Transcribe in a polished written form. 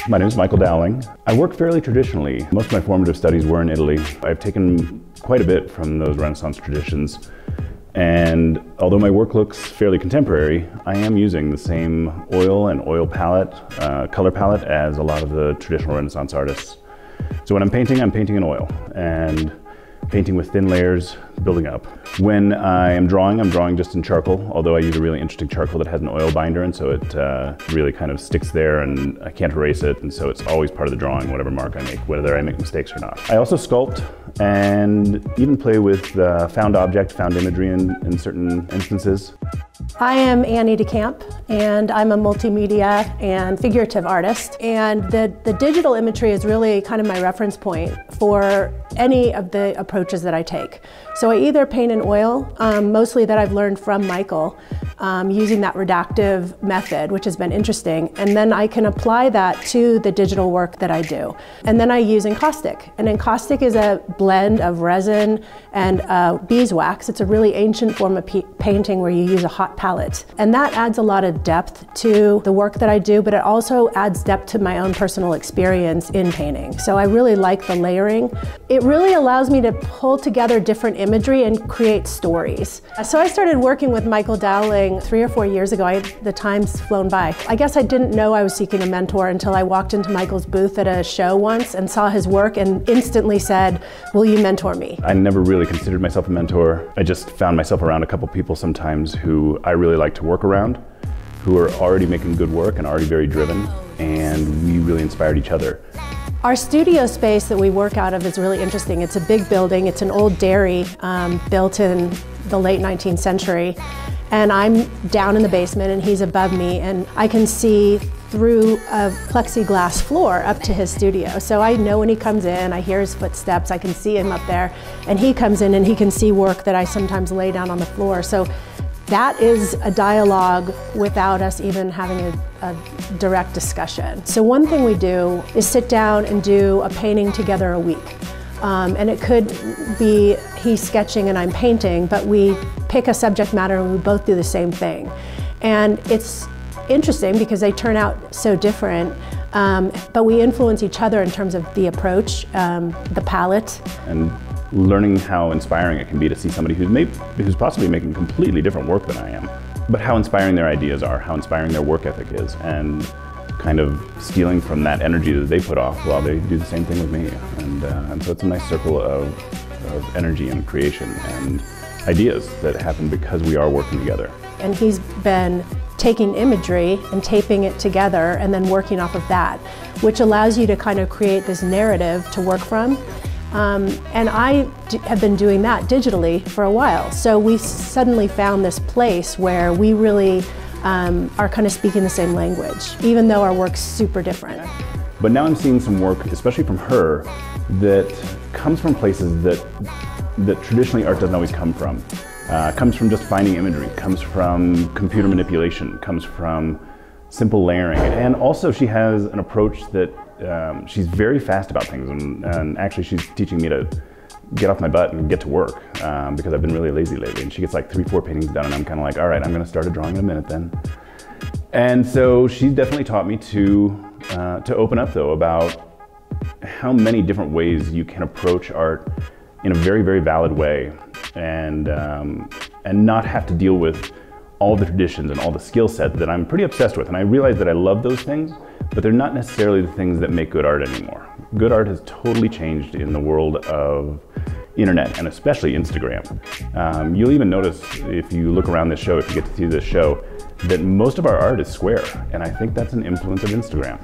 My name is Michael Dowling. I work fairly traditionally. Most of my formative studies were in Italy. I've taken quite a bit from those Renaissance traditions. And although my work looks fairly contemporary, I am using the same oil and oil palette, color palette as a lot of the traditional Renaissance artists. So when I'm painting in oil and painting with thin layers, building up. When I'm drawing just in charcoal, although I use a really interesting charcoal that has an oil binder, and so it really kind of sticks there and I can't erase it, and so it's always part of the drawing, whatever mark I make, whether I make mistakes or not. I also sculpt and even play with found object, found imagery in certain instances. I am Annie Decamp, and I'm a multimedia and figurative artist. And the digital imagery is really kind of my reference point for any of the approaches that I take. So I either paint in oil, mostly that I've learned from Michael, using that redactive method, which has been interesting. And then I can apply that to the digital work that I do. And then I use encaustic. And encaustic is a blend of resin and beeswax. It's a really ancient form of painting where you use a hot palette. And that adds a lot of depth to the work that I do, but it also adds depth to my own personal experience in painting. So I really like the layering. It really allows me to pull together different imagery and create stories. So I started working with Michael Dowling 3 or 4 years ago. The time's flown by. I guess I didn't know I was seeking a mentor until I walked into Michael's booth at a show once and saw his work and instantly said, "Will you mentor me?" I never really considered myself a mentor. I just found myself around a couple people sometimes who I really like to work around, who are already making good work and already very driven, and we really inspired each other. Our studio space that we work out of is really interesting. It's a big building. It's an old dairy built in the late 19th century. And I'm down in the basement and he's above me, and I can see through a plexiglass floor up to his studio. So I know when he comes in, I hear his footsteps, I can see him up there, and he comes in and he can see work that I sometimes lay down on the floor. So that is a dialogue without us even having a direct discussion. So one thing we do is sit down and do a painting together a week. And it could be he's sketching and I'm painting, but we pick a subject matter and we both do the same thing. And it's interesting because they turn out so different, but we influence each other in terms of the approach, the palette. And learning how inspiring it can be to see somebody who's possibly making completely different work than I am, but how inspiring their ideas are, how inspiring their work ethic is, and kind of stealing from that energy that they put off while they do the same thing with me. And so it's a nice circle of energy and creation and ideas that happen because we are working together. And he's been taking imagery and taping it together and then working off of that, which allows you to kind of create this narrative to work from. And I have been doing that digitally for a while. So we suddenly found this place where we really are kind of speaking the same language, even though our work's super different. But now I'm seeing some work, especially from her, that comes from places that traditionally art doesn't always come from. Comes from just finding imagery, comes from computer manipulation, comes from simple layering. And also she has an approach that she's very fast about things, and actually she's teaching me to get off my butt and get to work because I've been really lazy lately. And she gets like 3, 4 paintings done and I'm kind of like, all right, I'm gonna start a drawing in a minute then. And so she's definitely taught me to open up though about how many different ways you can approach art in a very, very valid way, and not have to deal with all the traditions and all the skill set that I'm pretty obsessed with. And I realize that I love those things, but they're not necessarily the things that make good art anymore. Good art has totally changed in the world of internet, and especially Instagram. You'll even notice if you look around this show, if you get to see this show, that most of our art is square. And I think that's an influence of Instagram.